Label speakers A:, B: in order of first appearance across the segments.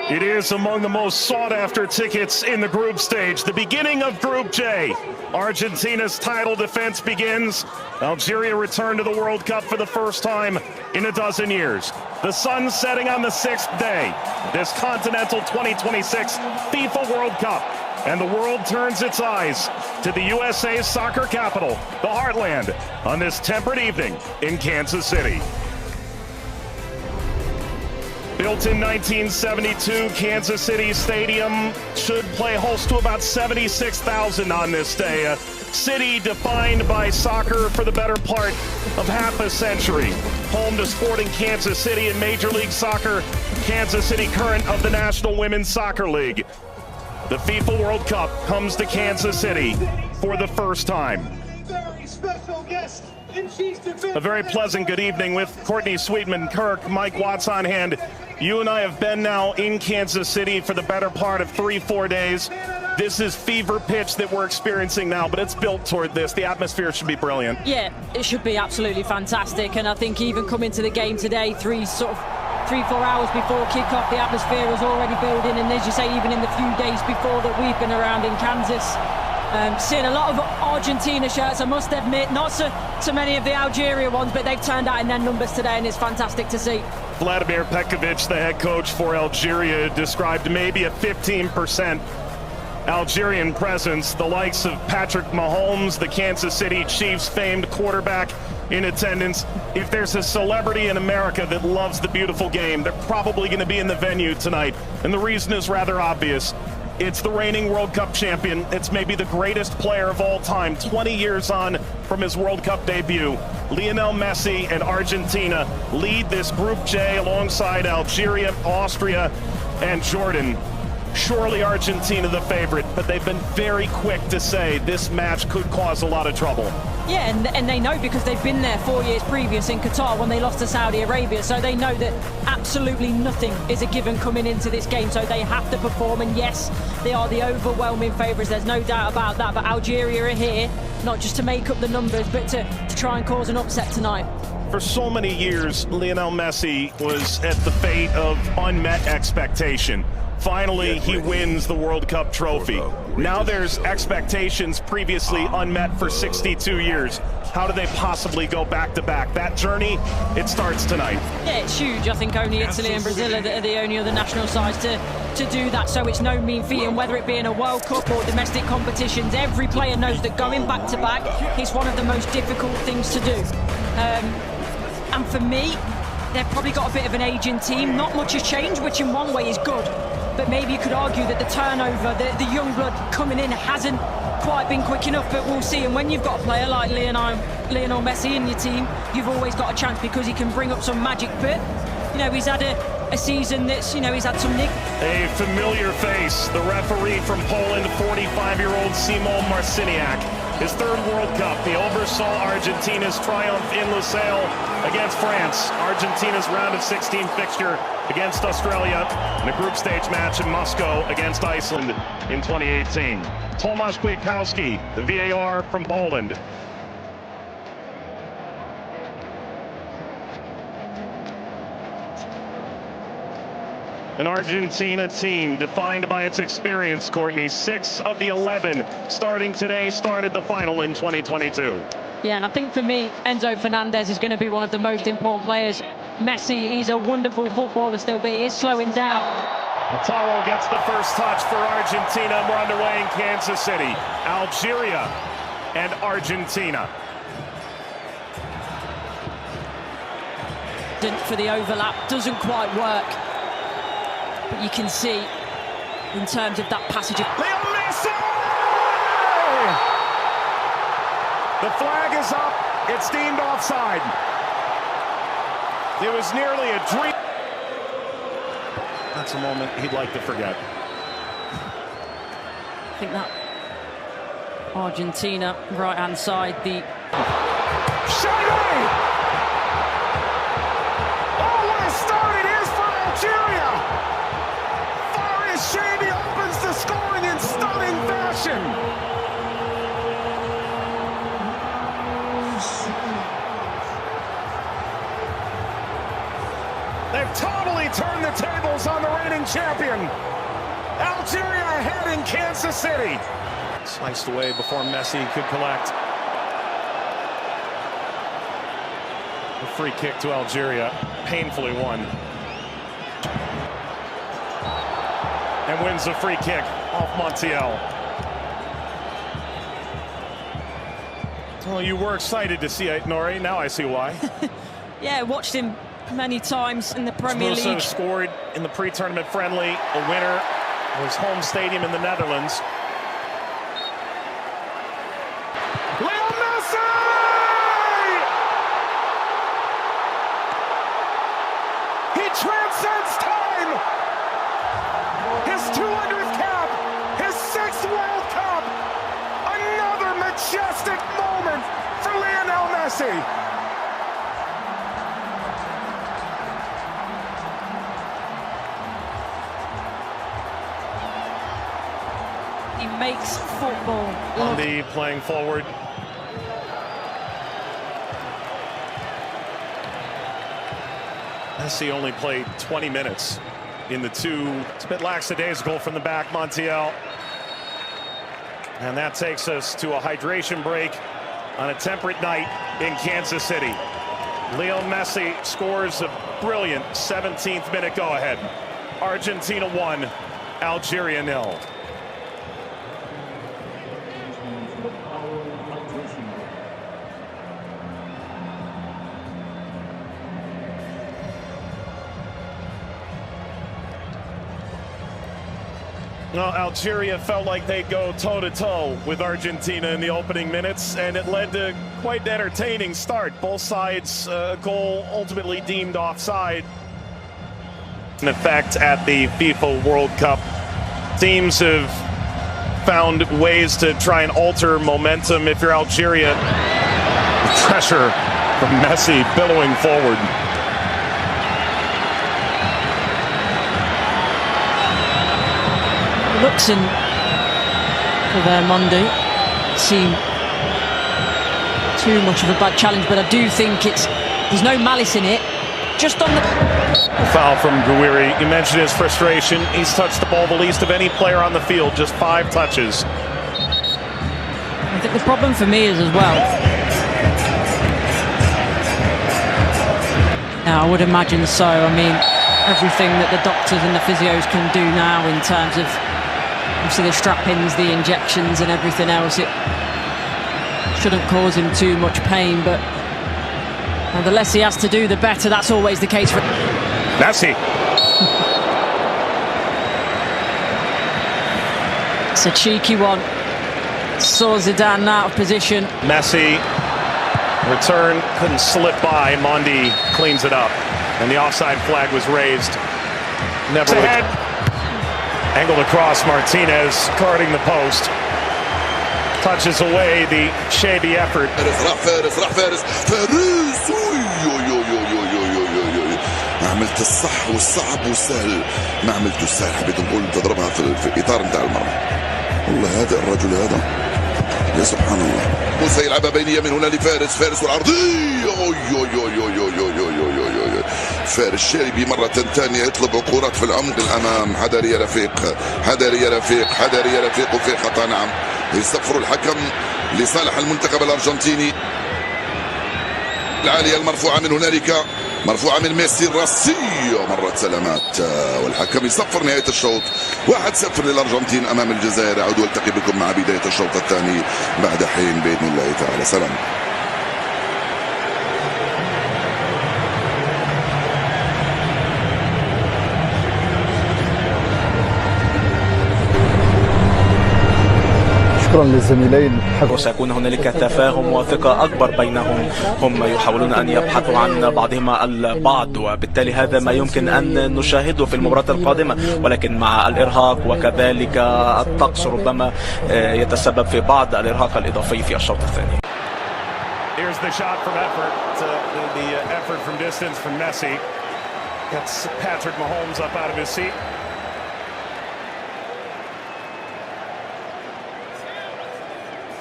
A: It is among the most sought-after tickets in the group stage. The beginning of Group J. Argentina's title defense begins. Algeria returned to the World Cup for the first time in a dozen years. The sun setting on the sixth day. This Continental 2026 FIFA World Cup. And the world turns its eyes to the USA's soccer capital, the Heartland, on this temperate evening in Kansas City. Built in 1972, Kansas City Stadium should play host to about 76,000 on this day. A city defined by soccer for the better part of half a century. Home to Sporting Kansas City in Major League Soccer, Kansas City Current of the National Women's Soccer League. The FIFA World Cup comes to Kansas City for the first time. A very pleasant good evening with Courtney Sweetman-Kirk, Mike Watts on hand. You and I have been now in Kansas City for the better part of 3-4 days. This is fever pitch that we're experiencing now, but it's built toward this. The atmosphere should be brilliant. Yeah, it should be absolutely fantastic. And I think even coming to the game today, 3-4 hours before kickoff, the atmosphere was already building. And as you say, even in the few days before that we've been around in Kansas, seeing a lot of Argentina shirts, I must admit, not so many of the Algeria ones, but they've turned out in their numbers today, and it's fantastic to see. Vladimir Petkovic, the head coach for Algeria, described maybe a 15% Algerian presence. The likes of Patrick Mahomes, the Kansas City Chiefs famed quarterback, in attendance. If there's a celebrity in America that loves the beautiful game, they're probably going to be in the venue tonight. And the reason is rather obvious. It's the reigning World Cup champion. It's maybe the greatest player of all time, 20 years on from his World Cup debut. Lionel Messi and Argentina lead this Group J alongside Algeria, Austria, and Jordan. Surely Argentina the favorite, but they've been very quick to say this match could cause a lot of trouble. Yeah, and they know because they've been there 4 years previous in Qatar when they lost to Saudi Arabia, so they know that absolutely nothing is a given coming into this game, so they have to perform. And yes, they are the overwhelming favourites, there's no doubt about that, but Algeria are here not just to make up the numbers, but to try and cause an upset tonight. For so many years, Lionel Messi was at the fate of unmet expectation. Finally, he wins the World Cup trophy. Now there's expectations previously unmet for 62 years. How do they possibly go back-to-back? That journey, it starts tonight. Yeah, it's huge. I think only Italy and Brazil are the only other national sides to do that, so it's no mean feat. And whether it be in a World Cup or domestic competitions, every player knows that going back-to-back is one of the most difficult things to do. And for me, they've probably got a bit of an aging team. Not much has changed, which in one way is good. But maybe you could argue that the turnover, the young blood coming in hasn't quite been quick enough, but we'll see. And when you've got a player like Lionel Messi in your team, you've always got a chance because he can bring up some magic. But, you know, he's had a season that's, you know, he's had some nick. A familiar face, the referee from Poland, 45-year-old Szymon Marciniak. His third World Cup, he oversaw Argentina's triumph in Lusail against France. Argentina's round of 16 fixture against Australia in a group stage match in Moscow against Iceland in 2018. Tomasz Kwiatkowski, the VAR from Poland. An Argentina team defined by its experience, Courtney. 6 of the 11 starting today started the final in 2022. Yeah, and I think for me, Enzo Fernandez is going to be one of the most important players. Messi, he's a wonderful footballer still, but he is slowing down. Lautaro gets the first touch for Argentina. We're underway in Kansas City. Algeria and Argentina. For the overlap, doesn't quite work. But you can see, in terms of that passage of Lionel Messi! The flag is up. It's deemed offside. It was nearly a dream. That's a moment he'd like to forget. I think that Argentina, right-hand side, the... Shady! Oh, what a start it is for Algeria! Shady opens the scoring in stunning fashion. They've totally turned the tables on the reigning defending champion. Algeria ahead in Kansas City. Sliced away before Messi could collect. A free kick to Algeria, painfully won. And wins the free kick off Montiel. Well, you were excited to see it, Nori. Now I see why.
B: Yeah, watched him many times in the Premier League.
A: Also scored in the pre-tournament friendly. A winner of his home stadium in the Netherlands. Lionel Messi! He transcends time! His 200th cap! His 6th World Cup! Another majestic moment for Lionel Messi!
B: He makes football look.
A: Andy playing forward. Messi only played 20 minutes in the two. It's a bit lackadaisical from the back, Montiel. And that takes us to a hydration break on a temperate night in Kansas City. Lionel Messi scores a brilliant 17th minute go-ahead. Argentina 1, Algeria 0. Well, Algeria felt like they'd go toe-to-toe with Argentina in the opening minutes, and it led to quite an entertaining start. Both sides, goal ultimately deemed offside. In effect, at the FIFA World Cup, teams have found ways to try and alter momentum. If you're Algeria, pressure from Messi billowing forward.
B: Looks in for their Monday. Seem too much of a bad challenge, but I do think there's no malice in it. Just on the
A: foul from Gouiri. You mentioned his frustration. He's touched the ball the least of any player on the field, just 5 touches.
B: I think the problem for me is as well. Now, I would imagine so. I mean, everything that the doctors and the physios can do now in terms of obviously the strap-ins, the injections and everything else, it shouldn't cause him too much pain, but the less he has to do, the better. That's always the case for
A: Messi.
B: It's a cheeky one. Saw Zidane out of position.
A: Messi, return, couldn't slip by. Mondi cleans it up, and the offside flag was raised. Never ahead. Angled across, Martinez guarding the post. Touches away the shabby effort.
C: فارس ما عملت الصح والصعب والسهل، ما عملت السهل، حبيت نقول تضربها في الاطار نتاع المرمى. والله هذا الرجل هذا يا سبحان الله. موسى يلعبها بينيه من هنا لفارس والعرضيه. فارس الشاربي مرة ثانية يطلب كرات في العمق الأمام. حذري يا رفيق، حذري يا رفيق، حذري يا رفيق، وفي خطأ. نعم، يصفر الحكم لصالح المنتخب الأرجنتيني. العالية المرفوعة من هنالك، مرفوعة من ميسي، الراسية مرة سلامات، والحكم يصفر نهاية الشوط. 1-0 للأرجنتين أمام الجزائر. أعود والتقي بكم مع بداية الشوط الثاني بعد حين بإذن الله تعالى. سلام.
D: شكرا للزميلين.
E: وسيكون هنالك تفاهم وثقة أكبر بينهم. هم يحاولون أن يبحثوا عن بعضهما البعض، وبالتالي هذا ما يمكن أن نشاهده في المباراة القادمة، ولكن مع الإرهاق وكذلك الطقس ربما يتسبب في بعض الإرهاق الإضافي في الشوط الثاني.
A: Here's the shot from effort. The effort from distance from Messi. Gets Patrick Mahomes up out of his seat.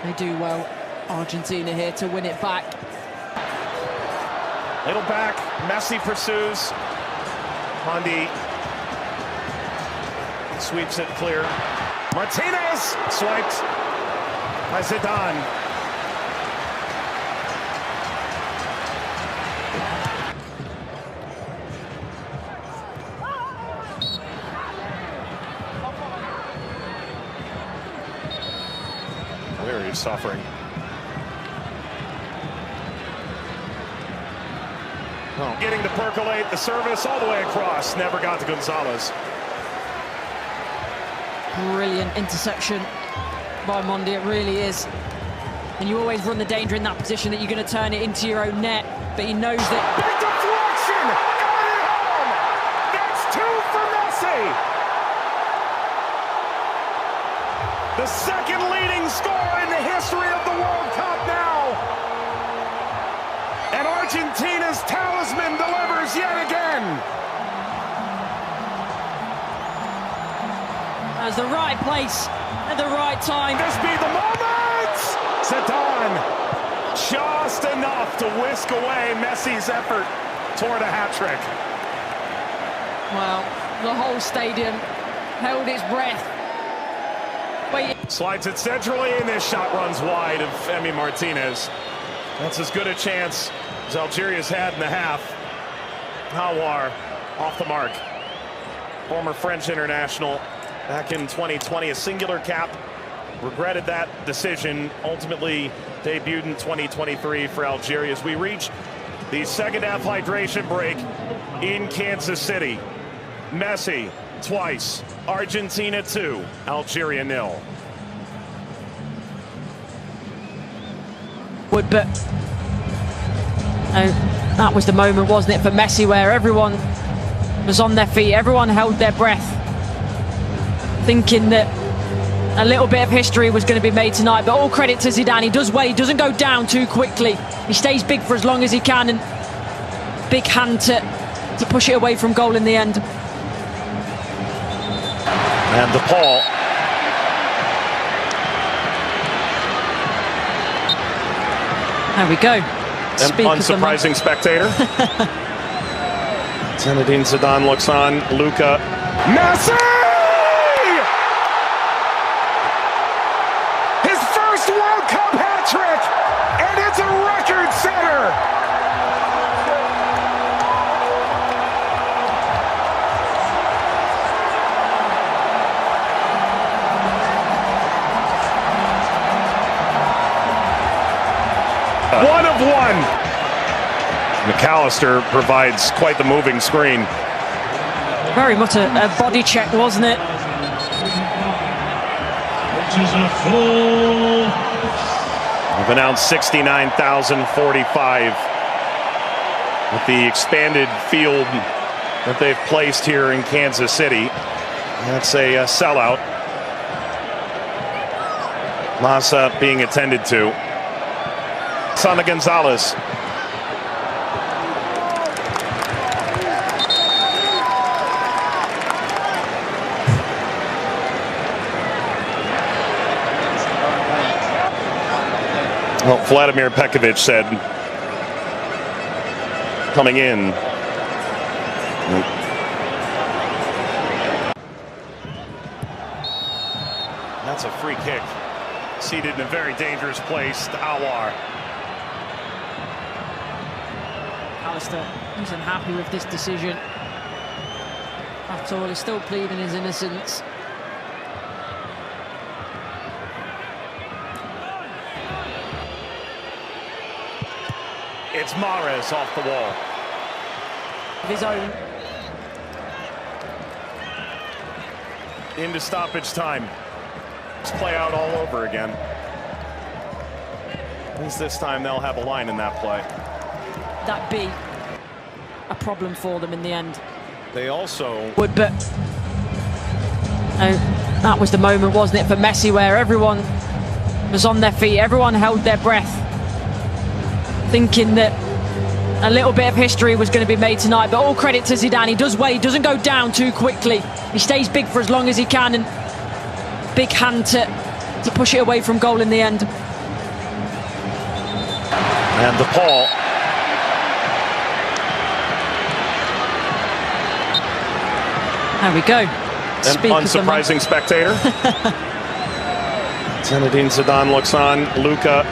B: They do well, Argentina here to win it back.
A: Little back, Messi pursues. Mondi Sweeps it clear. Martinez swiped by Zidane. Very suffering. Oh. Getting to percolate the service all the way across. Never got to Gonzalez.
B: Brilliant intersection by Mondi, it really is. And you always run the danger in that position that you're going to turn it into your own net, but he knows that.
A: Big deflection! Got it home! That's 2 for Messi! The second leading scorer in the history of the World Cup now! And Argentina's talisman delivers yet again!
B: That's the right place at the right time.
A: This be the moment! Zidane, just enough to whisk away Messi's effort toward a hat-trick.
B: Well, the whole stadium held its breath. Wait.
A: Slides it centrally, and this shot runs wide of Emi Martinez. That's as good a chance as Algeria's had in the half. Hawar off the mark. Former French international. Back in 2020, a singular cap. Regretted that decision. Ultimately debuted in 2023 for Algeria as we reach the second half hydration break in Kansas City. Messi twice. Argentina 2. Algeria 0.
B: But that was the moment, wasn't it, for Messi, where everyone was on their feet, everyone held their breath, thinking that a little bit of history was going to be made tonight. But all credit to Zidane. He does well. He doesn't go down too quickly. He stays big for as long as he can, and big hand to push it away from goal in the end.
A: And DePaul.
B: There we go.
A: An unsurprising spectator. Zinedine Zidane looks on. Luka. Messi! His first World Cup hat-trick! And it's a record setter! One of one. McAllister provides quite the moving screen.
B: Very much a body check, wasn't it?
A: We've announced 69,045 with the expanded field that they've placed here in Kansas City. That's a sellout. Massa being attended to. Sana Gonzalez. Well, Vladimir Pekovic said, coming in. That's a free kick. Seated in a very dangerous place to Hawar.
B: Alistair isn't happy with this decision at all. He's still pleading his innocence.
A: It's Mahrez off the wall.
B: Of his own.
A: Into stoppage time. Let's play out all over again. At least this time they'll have a line in that play.
B: That be a problem for them in the end.
A: They also
B: But that was the moment, wasn't it, for Messi, where everyone was on their feet, everyone held their breath, thinking that a little bit of history was going to be made tonight. But all credit to Zidane. He does well. He doesn't go down too quickly. He stays big for as long as he can, and big hand to push it away from goal in the end.
A: And DePaul.
B: There we go. Speak of the month.
A: unsurprising spectator. Zinedine Zidane looks on. Luka